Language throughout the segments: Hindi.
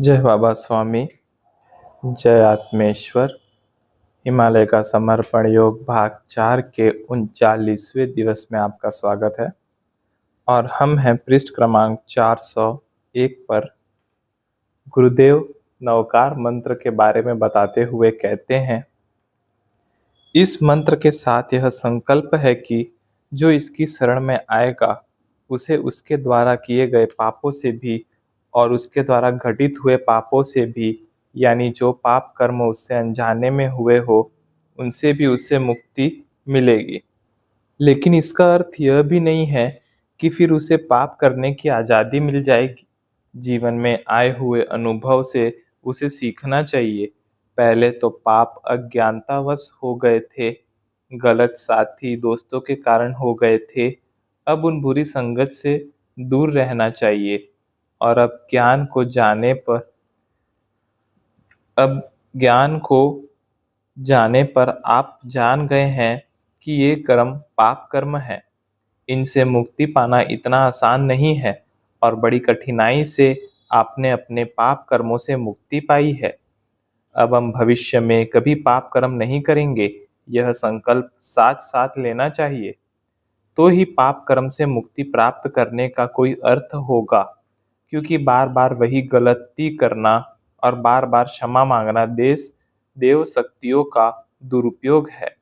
जय बाबा स्वामी, जय आत्मेश्वर। हिमालय का समर्पण योग भाग 4 के 39वें दिवस में आपका स्वागत है। और हम हैं पृष्ठ क्रमांक 401 पर। गुरुदेव नवकार मंत्र के बारे में बताते हुए कहते हैं, इस मंत्र के साथ यह संकल्प है कि जो इसकी शरण में आएगा उसे उसके द्वारा किए गए पापों से भी और उसके द्वारा घटित हुए पापों से भी, यानी जो पाप कर्म उससे अनजाने में हुए हो उनसे भी उससे मुक्ति मिलेगी। लेकिन इसका अर्थ यह भी नहीं है कि फिर उसे पाप करने की आज़ादी मिल जाएगी। जीवन में आए हुए अनुभव से उसे सीखना चाहिए। पहले तो पाप अज्ञानतावश हो गए थे, गलत साथी दोस्तों के कारण हो गए थे। अब उन बुरी संगत से दूर रहना चाहिए। और अब ज्ञान को जाने पर आप जान गए हैं कि ये कर्म पाप कर्म है। इनसे मुक्ति पाना इतना आसान नहीं है और बड़ी कठिनाई से आपने अपने पाप कर्मों से मुक्ति पाई है। अब हम भविष्य में कभी पाप कर्म नहीं करेंगे, यह संकल्प साथ साथ लेना चाहिए। तो ही पाप कर्म से मुक्ति प्राप्त करने का कोई अर्थ होगा, क्योंकि बार बार वही गलती करना और बार बार क्षमा मांगना देव शक्तियों का दुरुपयोग है।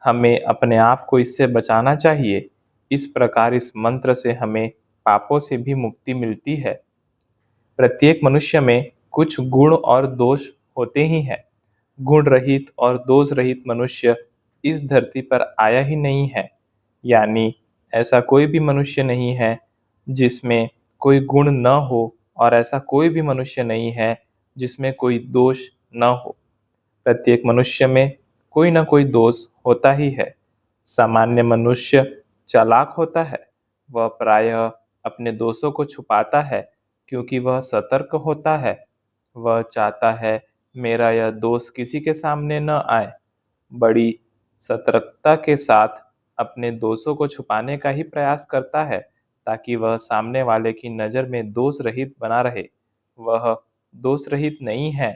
हमें अपने आप को इससे बचाना चाहिए। इस प्रकार इस मंत्र से हमें पापों से भी मुक्ति मिलती है। प्रत्येक मनुष्य में कुछ गुण और दोष होते ही हैं। गुण रहित और दोष रहित मनुष्य इस धरती पर आया ही नहीं है। यानी ऐसा कोई भी मनुष्य नहीं है जिसमें कोई गुण न हो, और ऐसा कोई भी मनुष्य नहीं है जिसमें कोई दोष न हो। प्रत्येक मनुष्य में कोई ना कोई दोष होता ही है। सामान्य मनुष्य चालाक होता है। वह प्रायः अपने दोषों को छुपाता है क्योंकि वह सतर्क होता है। वह चाहता है मेरा यह दोष किसी के सामने न आए। बड़ी सतर्कता के साथ अपने दोषों को छुपाने का ही प्रयास करता है ताकि वह सामने वाले की नज़र में दोष रहित बना रहे। वह दोष रहित नहीं है,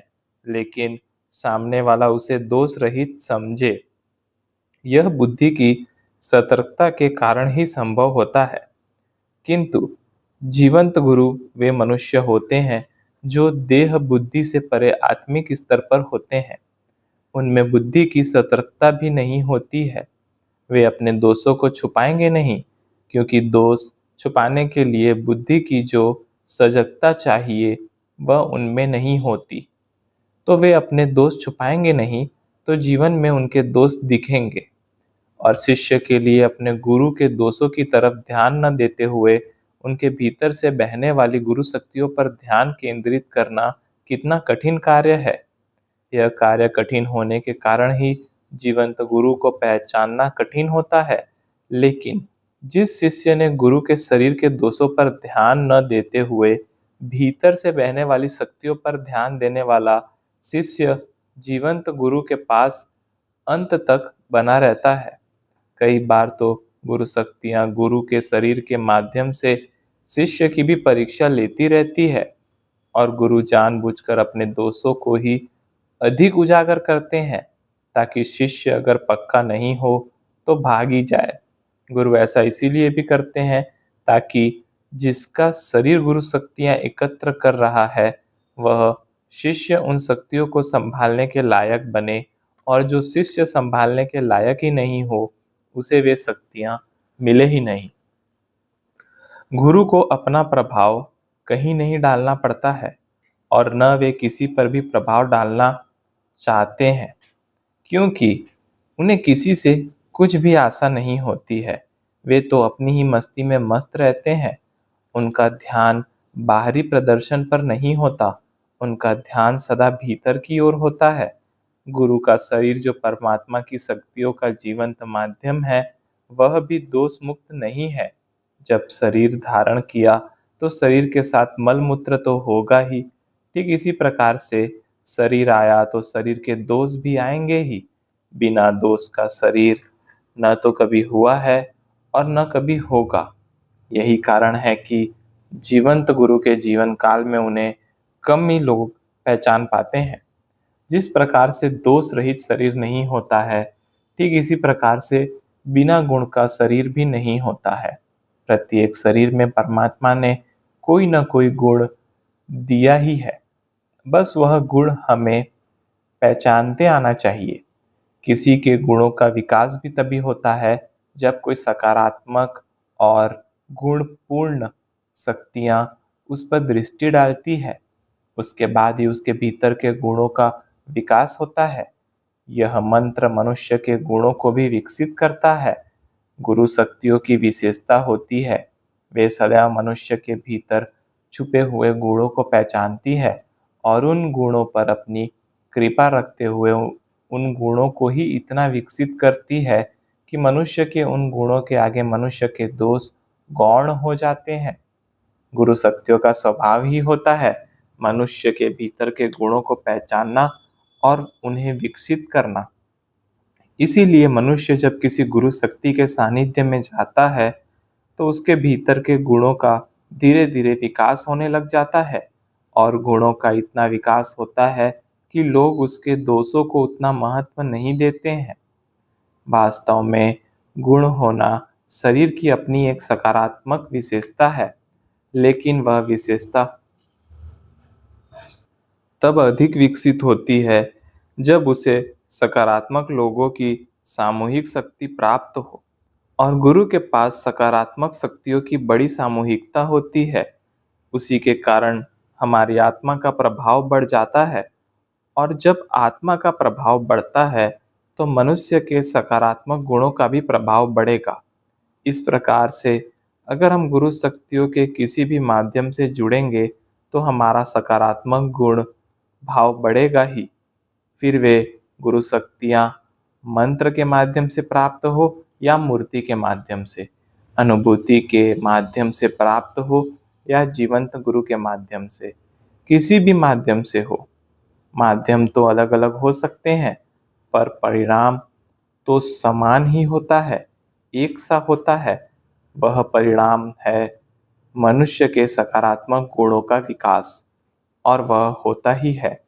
लेकिन सामने वाला उसे दोष रहित समझे। यह बुद्धि की सतर्कता के कारण ही संभव होता है। किंतु जीवंत गुरु वे मनुष्य होते हैं जो देह बुद्धि से परे आत्मिक स्तर पर होते हैं। उनमें बुद्धि की सतर्कता भी नहीं होती है। वे अपने दोषों को छुपाएंगे नहीं, क्योंकि दोष छुपाने के लिए बुद्धि की जो सजगता चाहिए वह उनमें नहीं होती। तो वे अपने दोष छुपाएंगे नहीं, तो जीवन में उनके दोष दिखेंगे। और शिष्य के लिए अपने गुरु के दोषों की तरफ ध्यान न देते हुए उनके भीतर से बहने वाली गुरु शक्तियों पर ध्यान केंद्रित करना कितना कठिन कार्य है। यह कार्य कठिन होने के कारण ही जीवंत गुरु को पहचानना कठिन होता है। लेकिन जिस शिष्य ने गुरु के शरीर के दोषों पर ध्यान न देते हुए भीतर से बहने वाली शक्तियों पर ध्यान देने वाला शिष्य जीवंत गुरु के पास अंत तक बना रहता है। कई बार तो गुरु शक्तियां गुरु के शरीर के माध्यम से शिष्य की भी परीक्षा लेती रहती है, और गुरु जानबूझकर अपने दोषों को ही अधिक उजागर करते हैं ताकि शिष्य अगर पक्का नहीं हो तो भाग ही जाए। गुरु ऐसा इसीलिए भी करते हैं ताकि जिसका शरीर गुरु शक्तियां एकत्र कर रहा है वह शिष्य उन शक्तियों को संभालने के लायक बने, और जो शिष्य संभालने के लायक ही नहीं हो उसे वे शक्तियां मिले ही नहीं। गुरु को अपना प्रभाव कहीं नहीं डालना पड़ता है, और न वे किसी पर भी प्रभाव डालना चाहते हैं, क्योंकि उन्हें किसी से कुछ भी आशा नहीं होती है। वे तो अपनी ही मस्ती में मस्त रहते हैं। उनका ध्यान बाहरी प्रदर्शन पर नहीं होता, उनका ध्यान सदा भीतर की ओर होता है। गुरु का शरीर जो परमात्मा की शक्तियों का जीवंत माध्यम है, वह भी दोष मुक्त नहीं है। जब शरीर धारण किया तो शरीर के साथ मल मूत्र तो होगा ही। ठीक इसी प्रकार से शरीर आया तो शरीर के दोष भी आएंगे ही। बिना दोष का शरीर न तो कभी हुआ है और न कभी होगा। यही कारण है कि जीवंत गुरु के जीवन काल में उन्हें कम ही लोग पहचान पाते हैं। जिस प्रकार से दोष रहित शरीर नहीं होता है, ठीक इसी प्रकार से बिना गुण का शरीर भी नहीं होता है। प्रत्येक शरीर में परमात्मा ने कोई न कोई गुण दिया ही है, बस वह गुण हमें पहचानते आना चाहिए। किसी के गुणों का विकास भी तभी होता है जब कोई सकारात्मक और गुणपूर्ण शक्तियां उस पर दृष्टि डालती है। उसके बाद ही उसके भीतर के गुणों का विकास होता है। यह मंत्र मनुष्य के गुणों को भी विकसित करता है। गुरु शक्तियों की विशेषता होती है, वे सदैव मनुष्य के भीतर छुपे हुए गुणों को पहचानती है और उन गुणों पर अपनी कृपा रखते हुए उन गुणों को ही इतना विकसित करती है कि मनुष्य के उन गुणों के आगे मनुष्य के दोष गौण हो जाते हैं। गुरु शक्तियों का स्वभाव ही होता है मनुष्य के भीतर के गुणों को पहचानना और उन्हें विकसित करना। इसीलिए मनुष्य जब किसी गुरु शक्ति के सानिध्य में जाता है तो उसके भीतर के गुणों का धीरे धीरे विकास होने लग जाता है और गुणों का इतना विकास होता है कि लोग उसके दोषों को उतना महत्व नहीं देते हैं। वास्तव में गुण होना शरीर की अपनी एक सकारात्मक विशेषता है, लेकिन वह विशेषता तब अधिक विकसित होती है जब उसे सकारात्मक लोगों की सामूहिक शक्ति प्राप्त हो। और गुरु के पास सकारात्मक शक्तियों की बड़ी सामूहिकता होती है। उसी के कारण हमारी आत्मा का प्रभाव बढ़ जाता है और जब आत्मा का प्रभाव बढ़ता है तो मनुष्य के सकारात्मक गुणों का भी प्रभाव बढ़ेगा। इस प्रकार से अगर हम गुरु शक्तियों के किसी भी माध्यम से जुड़ेंगे तो हमारा सकारात्मक गुण भाव बढ़ेगा ही। फिर वे गुरु शक्तियाँ मंत्र के माध्यम से प्राप्त हो या मूर्ति के माध्यम से, अनुभूति के माध्यम से प्राप्त हो या जीवंत गुरु के माध्यम से, किसी भी माध्यम से हो। माध्यम तो अलग अलग हो सकते हैं पर परिणाम तो समान ही होता है, एक सा होता है। वह परिणाम है मनुष्य के सकारात्मक गुणों का विकास, और वह होता ही है।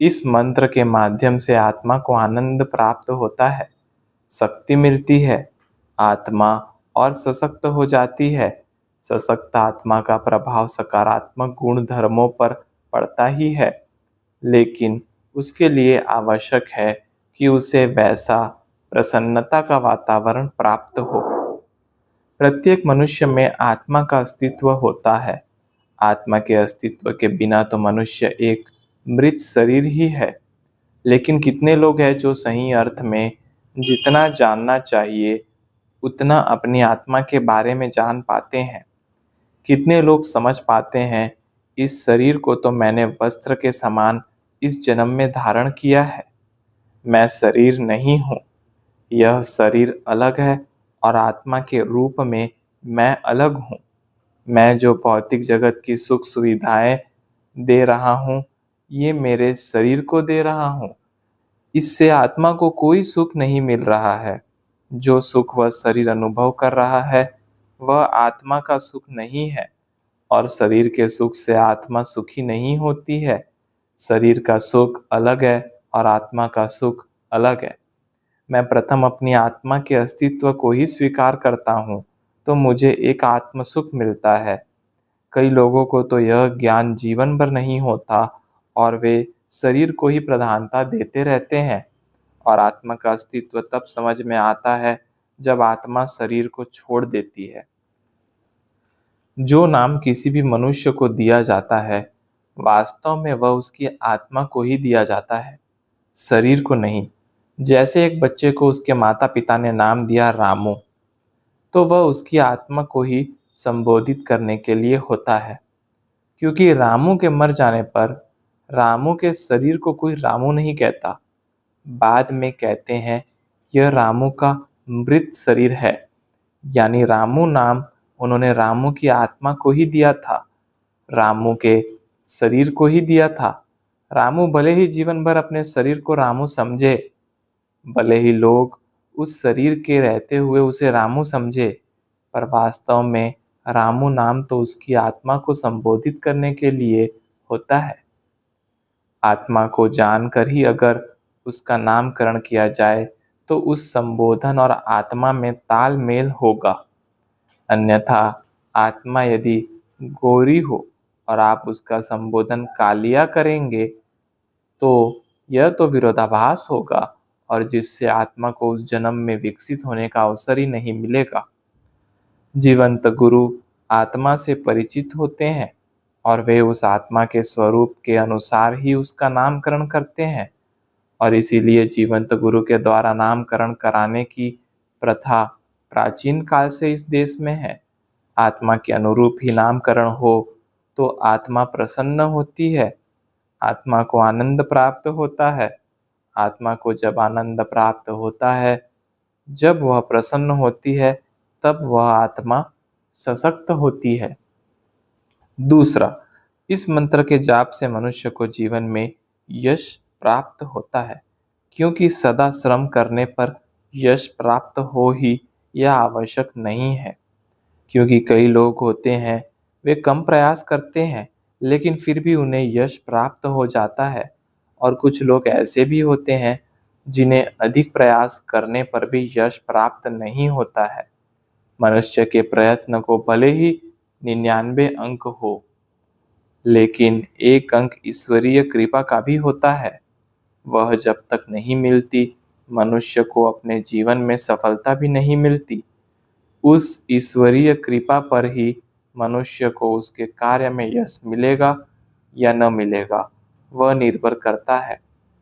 इस मंत्र के माध्यम से आत्मा को आनंद प्राप्त होता है, शक्ति मिलती है, आत्मा और सशक्त हो जाती है। सशक्त आत्मा का प्रभाव सकारात्मक गुण धर्मों पर पड़ता ही है, लेकिन उसके लिए आवश्यक है कि उसे वैसा प्रसन्नता का वातावरण प्राप्त हो। प्रत्येक मनुष्य में आत्मा का अस्तित्व होता है। आत्मा के अस्तित्व के बिना तो मनुष्य एक मृत शरीर ही है। लेकिन कितने लोग हैं जो सही अर्थ में जितना जानना चाहिए उतना अपनी आत्मा के बारे में जान पाते हैं? कितने लोग समझ पाते हैं इस शरीर को तो मैंने वस्त्र के समान इस जन्म में धारण किया है, मैं शरीर नहीं हूँ। यह शरीर अलग है और आत्मा के रूप में मैं अलग हूँ। मैं जो भौतिक जगत की सुख सुविधाएं दे रहा हूँ ये मेरे शरीर को दे रहा हूँ। इससे आत्मा को कोई सुख नहीं मिल रहा है। जो सुख वह शरीर अनुभव कर रहा है वह आत्मा का सुख नहीं है, और शरीर के सुख से आत्मा सुखी नहीं होती है। शरीर का सुख अलग है और आत्मा का सुख अलग है। मैं प्रथम अपनी आत्मा के अस्तित्व को ही स्वीकार करता हूँ तो मुझे एक आत्म सुख मिलता है। कई लोगों को तो यह ज्ञान जीवन भर नहीं होता और वे शरीर को ही प्रधानता देते रहते हैं, और आत्मा का अस्तित्व तब समझ में आता है जब आत्मा शरीर को छोड़ देती है। जो नाम किसी भी मनुष्य को दिया जाता है वास्तव में वह उसकी आत्मा को ही दिया जाता है, शरीर को नहीं। जैसे एक बच्चे को उसके माता पिता ने नाम दिया रामू, तो वह उसकी आत्मा को ही संबोधित करने के लिए होता है, क्योंकि रामू के मर जाने पर रामू के शरीर को कोई रामू नहीं कहता। बाद में कहते हैं यह रामू का मृत शरीर है, यानी रामू नाम उन्होंने रामू की आत्मा को ही दिया था, रामू के शरीर को ही दिया था। रामू भले ही जीवन भर अपने शरीर को रामू समझे, भले ही लोग उस शरीर के रहते हुए उसे रामू समझे, पर वास्तव में रामू नाम तो उसकी आत्मा को संबोधित करने के लिए होता है। आत्मा को जानकर ही अगर उसका नामकरण किया जाए तो उस संबोधन और आत्मा में तालमेल होगा। अन्यथा आत्मा यदि गोरी हो और आप उसका संबोधन कालिया करेंगे तो यह तो विरोधाभास होगा और जिससे आत्मा को उस जन्म में विकसित होने का अवसर ही नहीं मिलेगा। जीवंत गुरु आत्मा से परिचित होते हैं और वे उस आत्मा के स्वरूप के अनुसार ही उसका नामकरण करते हैं और इसीलिए जीवंत गुरु के द्वारा नामकरण कराने की प्रथा प्राचीन काल से इस देश में है। आत्मा के अनुरूप ही नामकरण हो तो आत्मा प्रसन्न होती है, आत्मा को आनंद प्राप्त होता है। आत्मा को जब आनंद प्राप्त होता है, जब वह प्रसन्न होती है, तब वह आत्मा सशक्त होती है। दूसरा, इस मंत्र के जाप से मनुष्य को जीवन में यश प्राप्त होता है, क्योंकि सदा श्रम करने पर यश प्राप्त हो ही यह आवश्यक नहीं है। क्योंकि कई लोग होते हैं, वे कम प्रयास करते हैं लेकिन फिर भी उन्हें यश प्राप्त हो जाता है, और कुछ लोग ऐसे भी होते हैं जिन्हें अधिक प्रयास करने पर भी यश प्राप्त नहीं होता है। मनुष्य के प्रयत्न को भले ही 99 अंक हो, लेकिन एक अंक ईश्वरीय कृपा का भी होता है। वह जब तक नहीं मिलती, मनुष्य को अपने जीवन में सफलता भी नहीं मिलती। उस ईश्वरीय कृपा पर ही मनुष्य को उसके कार्य में यश मिलेगा या न मिलेगा, वह निर्भर करता है।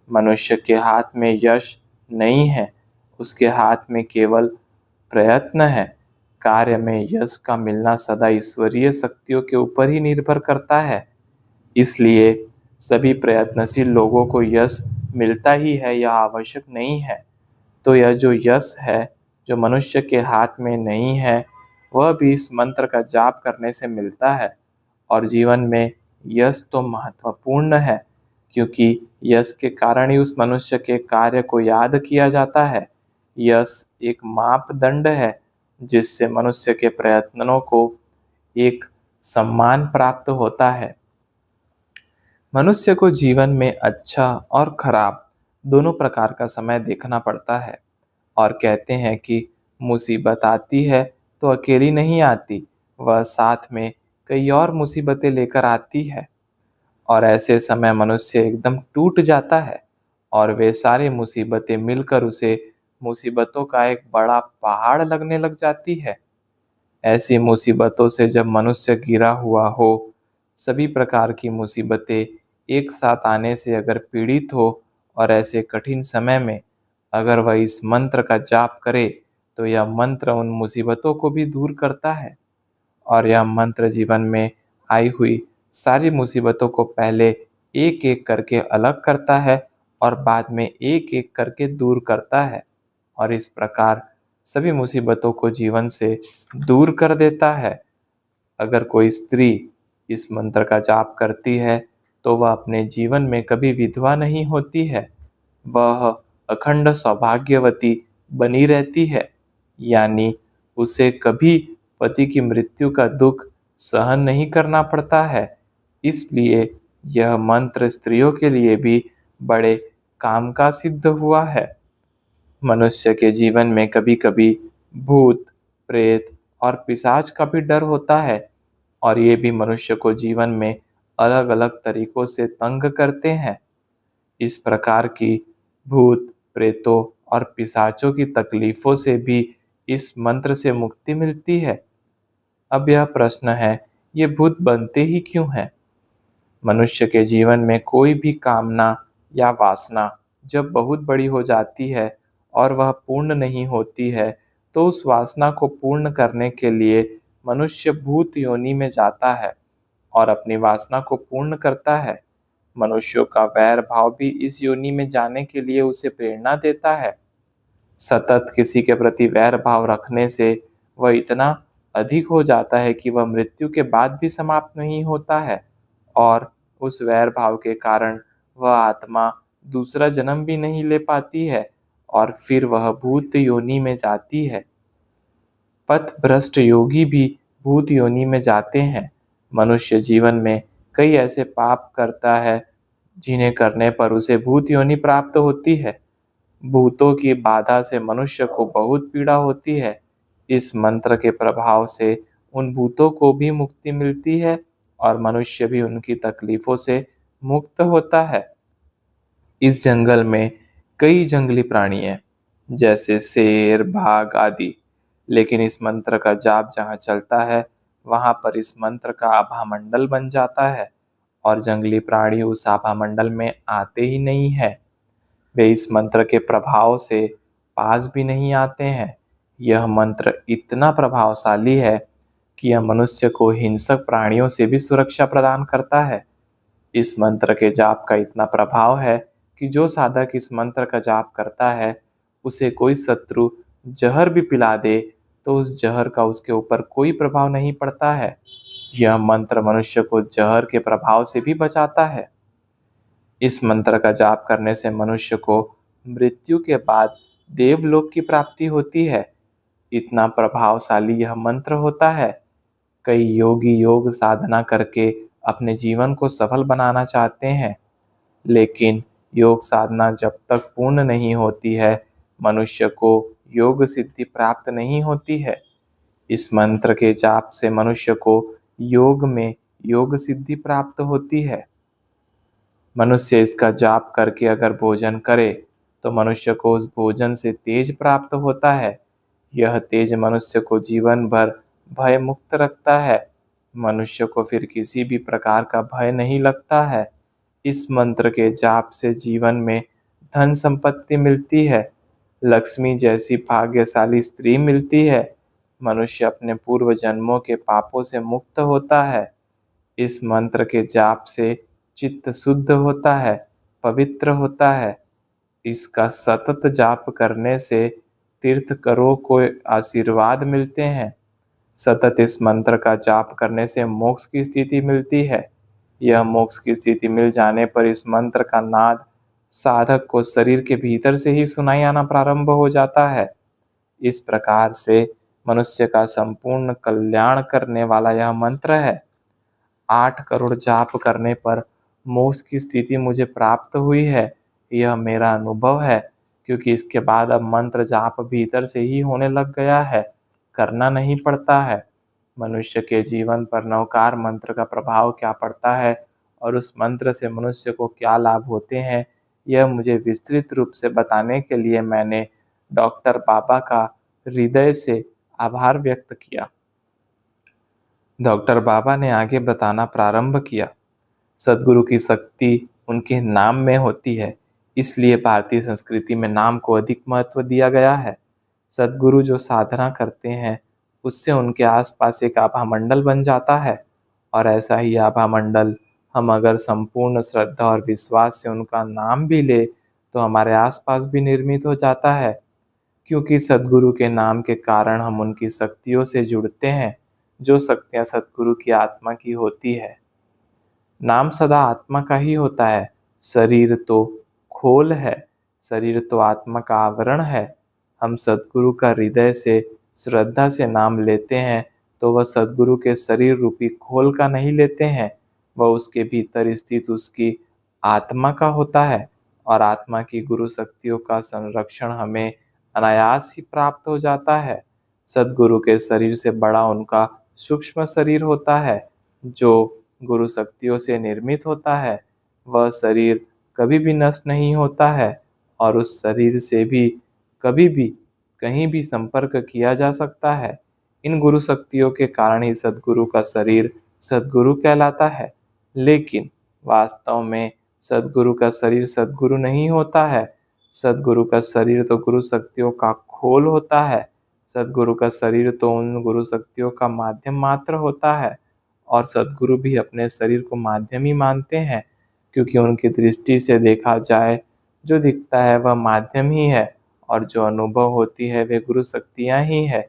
मनुष्य के हाथ में यश नहीं है, उसके हाथ में केवल प्रयत्न है। कार्य में यश का मिलना सदा ईश्वरीय शक्तियों के ऊपर ही निर्भर करता है। इसलिए सभी प्रयत्नशील लोगों को यश मिलता ही है, यह आवश्यक नहीं है। तो यह जो यश है, जो मनुष्य के हाथ में नहीं है, वह भी इस मंत्र का जाप करने से मिलता है। और जीवन में यश तो महत्वपूर्ण है, क्योंकि यश के कारण ही उस मनुष्य के कार्य को याद किया जाता है। यश एक मापदंड है जिससे मनुष्य के प्रयत्नों को एक सम्मान प्राप्त होता है। मनुष्य को जीवन में अच्छा और खराब दोनों प्रकार का समय देखना पड़ता है, और कहते हैं कि मुसीबत आती है तो अकेली नहीं आती, वह साथ में कई और मुसीबतें लेकर आती है। और ऐसे समय मनुष्य एकदम टूट जाता है और वे सारी मुसीबतें मिलकर उसे मुसीबतों का एक बड़ा पहाड़ लगने लग जाती है। ऐसी मुसीबतों से जब मनुष्य घिरा हुआ हो, सभी प्रकार की मुसीबतें एक साथ आने से अगर पीड़ित हो और ऐसे कठिन समय में अगर वह इस मंत्र का जाप करे, तो यह मंत्र उन मुसीबतों को भी दूर करता है। और यह मंत्र जीवन में आई हुई सारी मुसीबतों को पहले एक एक करके अलग करता है और बाद में एक एक करके दूर करता है, और इस प्रकार सभी मुसीबतों को जीवन से दूर कर देता है। अगर कोई स्त्री इस मंत्र का जाप करती है तो वह अपने जीवन में कभी विधवा नहीं होती है, वह अखंड सौभाग्यवती बनी रहती है। यानी उसे कभी पति की मृत्यु का दुख सहन नहीं करना पड़ता है। इसलिए यह मंत्र स्त्रियों के लिए भी बड़े काम का सिद्ध हुआ है। मनुष्य के जीवन में कभी कभी भूत, प्रेत और पिशाच का भी डर होता है, और ये भी मनुष्य को जीवन में अलग अलग तरीकों से तंग करते हैं। इस प्रकार की भूत, प्रेतों और पिशाचों की तकलीफों से भी इस मंत्र से मुक्ति मिलती है। अब यह प्रश्न है, ये भूत बनते ही क्यों हैं? मनुष्य के जीवन में कोई भी कामना या वासना जब बहुत बड़ी हो जाती है और वह पूर्ण नहीं होती है, तो उस वासना को पूर्ण करने के लिए मनुष्य भूत योनि में जाता है और अपनी वासना को पूर्ण करता है। मनुष्यों का वैर भाव भी इस योनि में जाने के लिए उसे प्रेरणा देता है। सतत किसी के प्रति वैर भाव रखने से वह इतना अधिक हो जाता है कि वह मृत्यु के बाद भी समाप्त नहीं होता है, और उस वैर भाव के कारण वह आत्मा दूसरा जन्म भी नहीं ले पाती है और फिर वह भूत योनि में जाती है। पथ भ्रष्ट योगी भी भूत योनि में जाते हैं। मनुष्य जीवन में कई ऐसे पाप करता है जिन्हें करने पर उसे भूत योनि प्राप्त होती है। भूतों की बाधा से मनुष्य को बहुत पीड़ा होती है। इस मंत्र के प्रभाव से उन भूतों को भी मुक्ति मिलती है और मनुष्य भी उनकी तकलीफों से मुक्त होता है। इस जंगल में कई जंगली प्राणी हैं, जैसे शेर, बाघ आदि। लेकिन इस मंत्र का जाप जहाँ चलता है, वहां पर इस मंत्र का आभा मंडल बन जाता है और जंगली प्राणी उस आभा मंडल में आते ही नहीं है। वे इस मंत्र के प्रभाव से पास भी नहीं आते हैं। यह मंत्र इतना प्रभावशाली है कि यह मनुष्य को हिंसक प्राणियों से भी सुरक्षा प्रदान करता है। इस मंत्र के जाप का इतना प्रभाव है कि जो साधक इस मंत्र का जाप करता है, उसे कोई शत्रु जहर भी पिला दे तो उस जहर का उसके ऊपर कोई प्रभाव नहीं पड़ता है। यह मंत्र मनुष्य को जहर के प्रभाव से भी बचाता है। इस मंत्र का जाप करने से मनुष्य को मृत्यु के बाद देवलोक की प्राप्ति होती है। इतना प्रभावशाली यह मंत्र होता है। कई योगी योग साधना करके अपने जीवन को सफल बनाना चाहते हैं, लेकिन योग साधना जब तक पूर्ण नहीं होती है, मनुष्य को योग सिद्धि प्राप्त नहीं होती है। इस मंत्र के जाप से मनुष्य को योग में योग सिद्धि प्राप्त होती है। मनुष्य इसका जाप करके अगर भोजन करे तो मनुष्य को उस भोजन से तेज प्राप्त होता है। यह तेज मनुष्य को जीवन भर भय मुक्त रखता है। मनुष्य को फिर किसी भी प्रकार का भय नहीं लगता है। इस मंत्र के जाप से जीवन में धन संपत्ति मिलती है, लक्ष्मी जैसी भाग्यशाली स्त्री मिलती है। मनुष्य अपने पूर्व जन्मों के पापों से मुक्त होता है। इस मंत्र के जाप से चित्त शुद्ध होता है, पवित्र होता है। इसका सतत जाप करने से तीर्थकरों को आशीर्वाद मिलते हैं। सतत इस मंत्र का जाप करने से मोक्ष की स्थिति मिलती है। यह मोक्ष की स्थिति मिल जाने पर इस मंत्र का नाद साधक को शरीर के भीतर से ही सुनाई आना प्रारंभ हो जाता है। इस प्रकार से मनुष्य का संपूर्ण कल्याण करने वाला यह मंत्र है। 8 करोड़ जाप करने पर मोक्ष की स्थिति मुझे प्राप्त हुई है, यह मेरा अनुभव है, क्योंकि इसके बाद अब मंत्र जाप भीतर से ही होने लग गया है, करना नहीं पड़ता है। मनुष्य के जीवन पर नवकार मंत्र का प्रभाव क्या पड़ता है और उस मंत्र से मनुष्य को क्या लाभ होते हैं, यह मुझे विस्तृत रूप से बताने के लिए मैंने डॉक्टर बाबा का हृदय से आभार व्यक्त किया। डॉक्टर बाबा ने आगे बताना प्रारंभ किया। सद्गुरु की शक्ति उनके नाम में होती है, इसलिए भारतीय संस्कृति में नाम को अधिक महत्व दिया गया है। सद्गुरु जो साधना करते हैं, उससे उनके आसपास एक आभा मंडल बन जाता है और ऐसा ही आभा मंडल हम अगर संपूर्ण श्रद्धा और विश्वास से उनका नाम भी ले तो हमारे आसपास भी निर्मित हो जाता है, क्योंकि सद्गुरु के नाम के कारण हम उनकी शक्तियों से जुड़ते हैं, जो शक्तियाँ सद्गुरु की आत्मा की होती है। नाम सदा आत्मा का ही होता है। शरीर तो खोल है, शरीर तो आत्मा का आवरण है। हम सद्गुरु का हृदय से श्रद्धा से नाम लेते हैं तो वह सद्गुरु के शरीर रूपी खोल का नहीं लेते हैं, वह उसके भीतर स्थित उसकी आत्मा का होता है और आत्मा की गुरु शक्तियों का संरक्षण हमें अनायास ही प्राप्त हो जाता है। सद्गुरु के शरीर से बड़ा उनका सूक्ष्म शरीर होता है, जो गुरु शक्तियों से निर्मित होता है। वह शरीर कभी भी नष्ट नहीं होता है और उस शरीर से भी कभी भी कहीं भी संपर्क किया जा सकता है। इन गुरु शक्तियों के कारण ही सद्गुरु का शरीर सद्गुरु कहलाता है, लेकिन वास्तव में सद्गुरु का शरीर सद्गुरु नहीं होता है। सद्गुरु का शरीर तो गुरु शक्तियों का खोल होता है। सद्गुरु का शरीर तो उन गुरु शक्तियों का माध्यम मात्र होता है और सद्गुरु भी अपने शरीर को माध्यम ही मानते हैं, क्योंकि उनकी दृष्टि से देखा जाए जो दिखता है वह माध्यम ही है और जो अनुभव होती है वे गुरु शक्तियाँ ही है।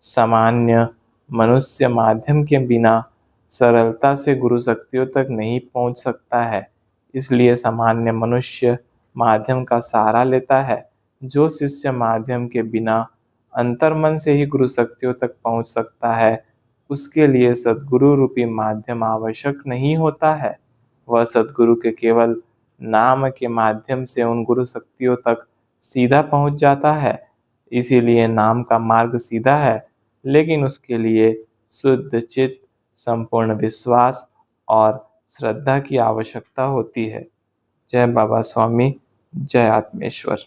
सामान्य मनुष्य माध्यम के बिना सरलता से गुरु शक्तियों तक नहीं पहुंच सकता है, इसलिए सामान्य मनुष्य माध्यम का सहारा लेता है। जो शिष्य माध्यम के बिना अंतर्मन से ही गुरु शक्तियों तक पहुंच सकता है, उसके लिए सद्गुरु रूपी माध्यम आवश्यक नहीं होता है। वह सद्गुरु के केवल नाम के माध्यम से उन गुरु शक्तियों तक सीधा पहुंच जाता है। इसीलिए नाम का मार्ग सीधा है, लेकिन उसके लिए शुद्ध चित्त, संपूर्ण विश्वास और श्रद्धा की आवश्यकता होती है। जय बाबा स्वामी, जय आत्मेश्वर।